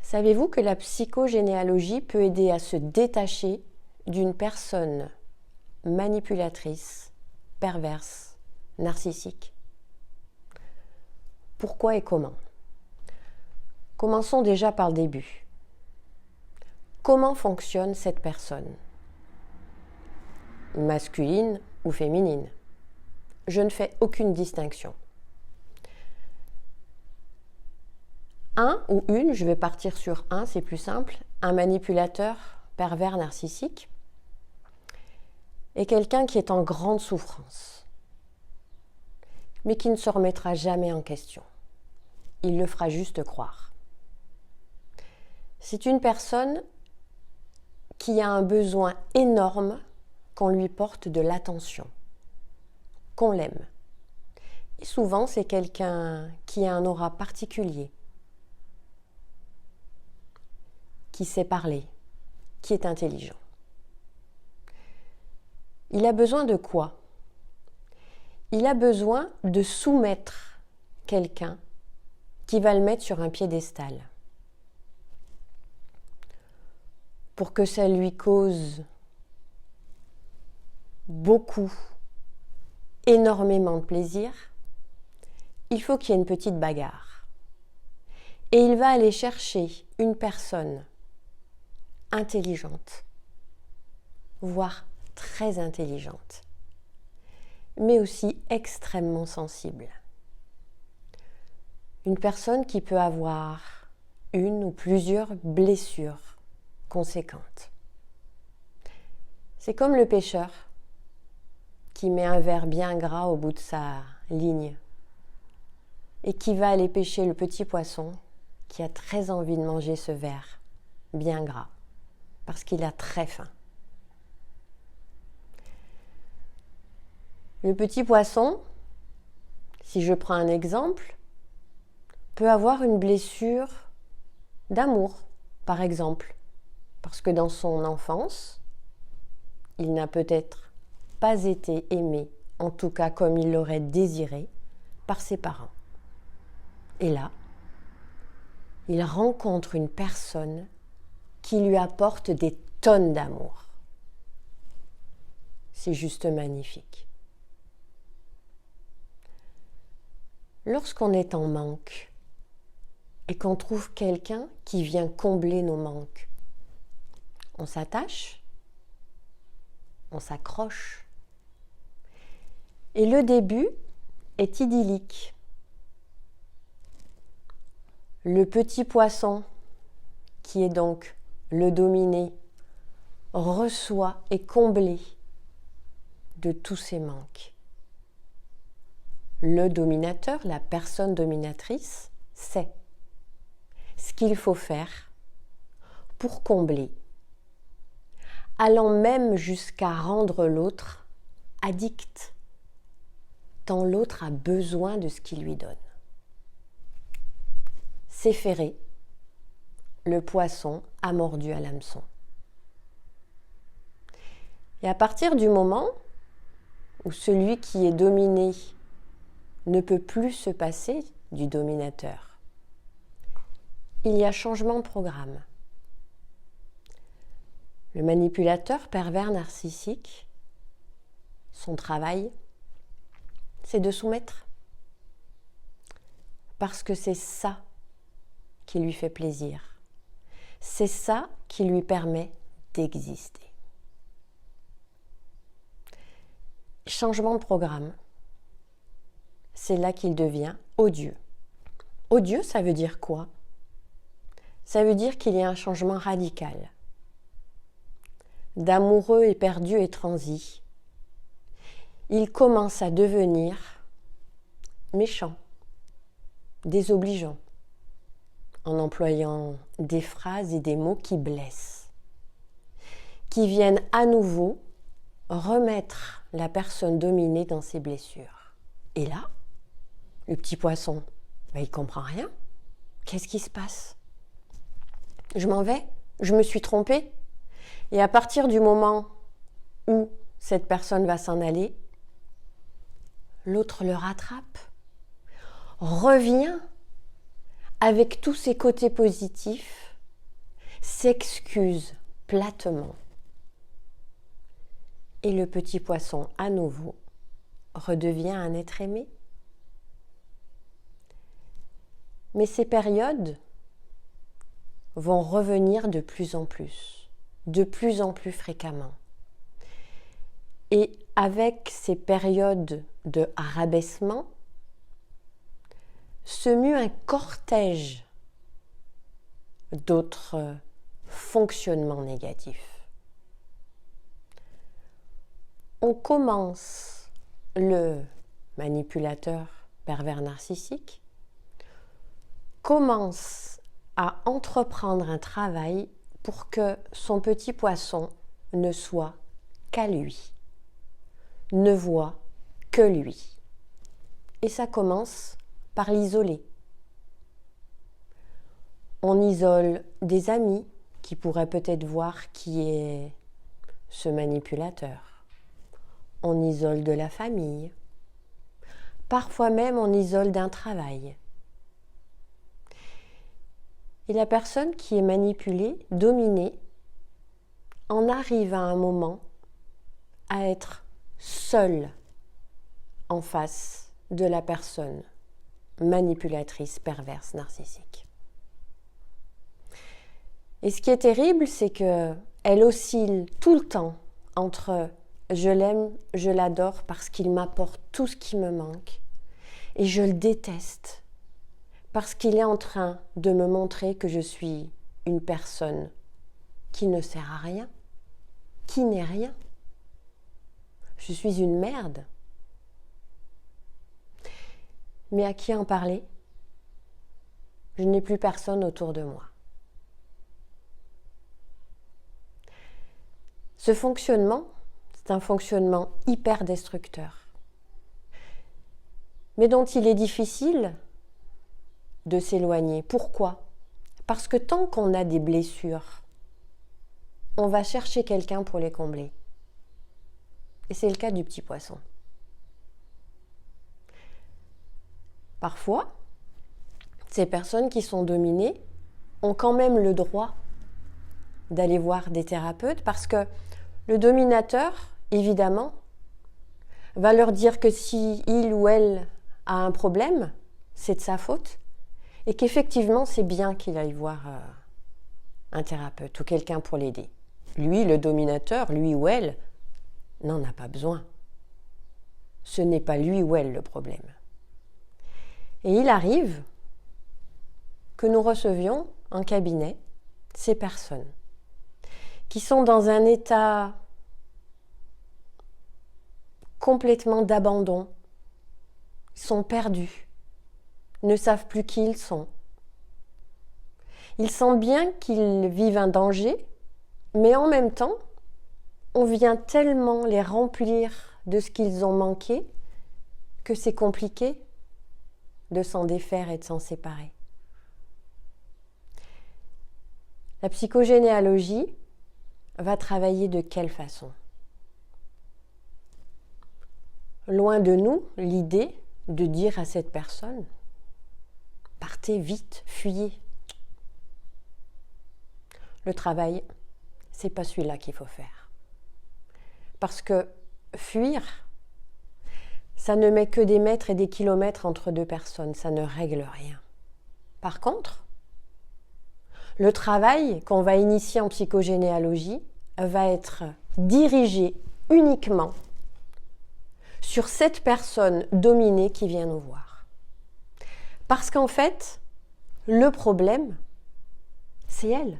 Savez-vous que la psychogénéalogie peut aider à se détacher d'une personne manipulatrice, perverse, narcissique? Pourquoi et comment? Commençons déjà par le début. Comment fonctionne cette personne? Masculine ou féminine? Je ne fais aucune distinction. Un ou une, je vais partir sur un, c'est plus simple, un manipulateur pervers narcissique est quelqu'un qui est en grande souffrance, mais qui ne se remettra jamais en question. Il le fera juste croire. C'est une personne qui a un besoin énorme qu'on lui porte de l'attention, qu'on l'aime. Et souvent, c'est quelqu'un qui a un aura particulier, qui sait parler, qui est intelligent. Il a besoin de quoi? Il a besoin de soumettre quelqu'un qui va le mettre sur un piédestal. Pour que ça lui cause beaucoup, énormément de plaisir, il faut qu'il y ait une petite bagarre. Et il va aller chercher une personne intelligente, voire très intelligente, mais aussi extrêmement sensible. Une personne qui peut avoir une ou plusieurs blessures conséquentes. C'est comme le pêcheur qui met un verre bien gras au bout de sa ligne et qui va aller pêcher le petit poisson qui a très envie de manger ce verre bien gras parce qu'il a très faim. Le petit poisson, si je prends un exemple, peut avoir une blessure d'amour, par exemple, parce que dans son enfance, il n'a peut-être pas été aimé, en tout cas comme il l'aurait désiré, par ses parents. Et là, il rencontre une personne qui lui apporte des tonnes d'amour. C'est juste magnifique. Lorsqu'on est en manque et qu'on trouve quelqu'un qui vient combler nos manques, on s'attache, on s'accroche. Et le début est idyllique. Le petit poisson, qui est donc le dominé, reçoit et est comblé de tous ses manques. Le dominateur, la personne dominatrice, sait ce qu'il faut faire pour combler, allant même jusqu'à rendre l'autre addict, tant l'autre a besoin de ce qu'il lui donne. C'est ferré, le poisson a mordu à l'hameçon. Et à partir du moment où celui qui est dominé ne peut plus se passer du dominateur, il y a changement de programme. Le manipulateur pervers narcissique, son travail, c'est de soumettre. Parce que c'est ça qui lui fait plaisir. C'est ça qui lui permet d'exister. Changement de programme. C'est là qu'il devient odieux. Odieux, ça veut dire quoi? Ça veut dire qu'il y a un changement radical. D'amoureux éperdu et transi, il commence à devenir méchant, désobligeant, en employant des phrases et des mots qui blessent, qui viennent à nouveau remettre la personne dominée dans ses blessures. Et là, le petit poisson, il ne comprend rien. Qu'est-ce qui se passe? Je m'en vais? Je me suis trompée? Et à partir du moment où cette personne va s'en aller, l'autre le rattrape, revient avec tous ses côtés positifs s'excuse platement. Et le petit poisson, à nouveau, redevient un être aimé. Mais ces périodes vont revenir de plus en plus fréquemment. Et avec ces périodes de rabaissement, se mue un cortège d'autres fonctionnements négatifs. On commence le manipulateur pervers narcissique, commence à entreprendre un travail pour que son petit poisson ne soit qu'à lui, ne voit que lui. Et ça commence par l'isoler. On isole des amis qui pourraient peut-être voir qui est ce manipulateur. On isole de la famille. Parfois même on isole d'un travail. Et la personne qui est manipulée, dominée, en arrive à un moment à être seule en face de la personne manipulatrice, perverse, narcissique. Et ce qui est terrible, c'est qu'elle oscille tout le temps entre je l'aime, je l'adore parce qu'il m'apporte tout ce qui me manque, et je le déteste parce qu'il est en train de me montrer que je suis une personne qui ne sert à rien, qui n'est rien. Je suis une merde. Mais à qui en parler ? Je n'ai plus personne autour de moi. Ce fonctionnement, c'est un fonctionnement hyper destructeur, mais dont il est difficile de s'éloigner. Pourquoi ? Parce que tant qu'on a des blessures, on va chercher quelqu'un pour les combler. Et c'est le cas du petit poisson. Parfois, ces personnes qui sont dominées ont quand même le droit d'aller voir des thérapeutes parce que le dominateur, évidemment, va leur dire que si il ou elle a un problème, c'est de sa faute et qu'effectivement, c'est bien qu'il aille voir un thérapeute ou quelqu'un pour l'aider. Lui, le dominateur, lui ou elle, n'en a pas besoin. Ce n'est pas lui ou elle le problème. Et il arrive que nous recevions en cabinet ces personnes qui sont dans un état complètement d'abandon, sont perdus, ne savent plus qui ils sont. Ils sentent bien qu'ils vivent un danger, mais en même temps, on vient tellement les remplir de ce qu'ils ont manqué que c'est compliqué de s'en défaire et de s'en séparer. La psychogénéalogie va travailler de quelle façon ? Loin de nous, l'idée de dire à cette personne « Partez vite, fuyez ». Le travail, c'est pas celui-là qu'il faut faire. Parce que fuir, ça ne met que des mètres et des kilomètres entre deux personnes, ça ne règle rien. Par contre, le travail qu'on va initier en psychogénéalogie va être dirigé uniquement sur cette personne dominée qui vient nous voir. Parce qu'en fait, le problème, c'est elle.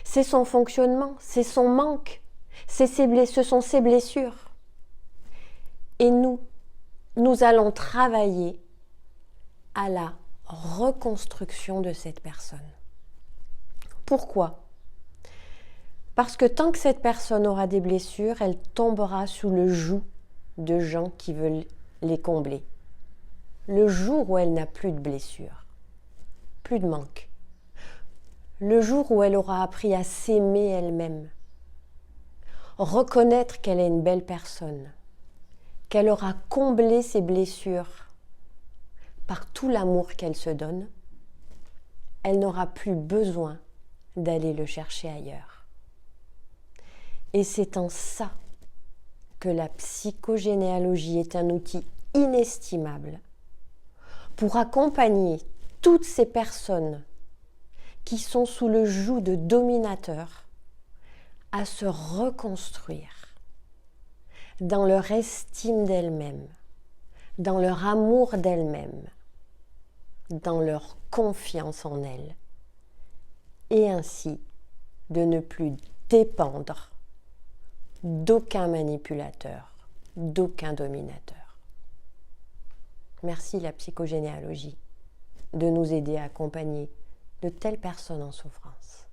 C'est son fonctionnement, c'est son manque, ce sont ses blessures. Et nous allons travailler à la reconstruction de cette personne. Pourquoi ? Parce que tant que cette personne aura des blessures, elle tombera sous le joug de gens qui veulent les combler. Le jour où elle n'a plus de blessures, plus de manque, le jour où elle aura appris à s'aimer elle-même, reconnaître qu'elle est une belle personne, qu'elle aura comblé ses blessures par tout l'amour qu'elle se donne, elle n'aura plus besoin d'aller le chercher ailleurs. Et c'est en ça que la psychogénéalogie est un outil inestimable pour accompagner toutes ces personnes qui sont sous le joug de dominateurs à se reconstruire dans leur estime d'elles-mêmes, dans leur amour d'elles-mêmes, dans leur confiance en elles, et ainsi de ne plus dépendre d'aucun manipulateur, d'aucun dominateur. Merci la psychogénéalogie de nous aider à accompagner de telles personnes en souffrance.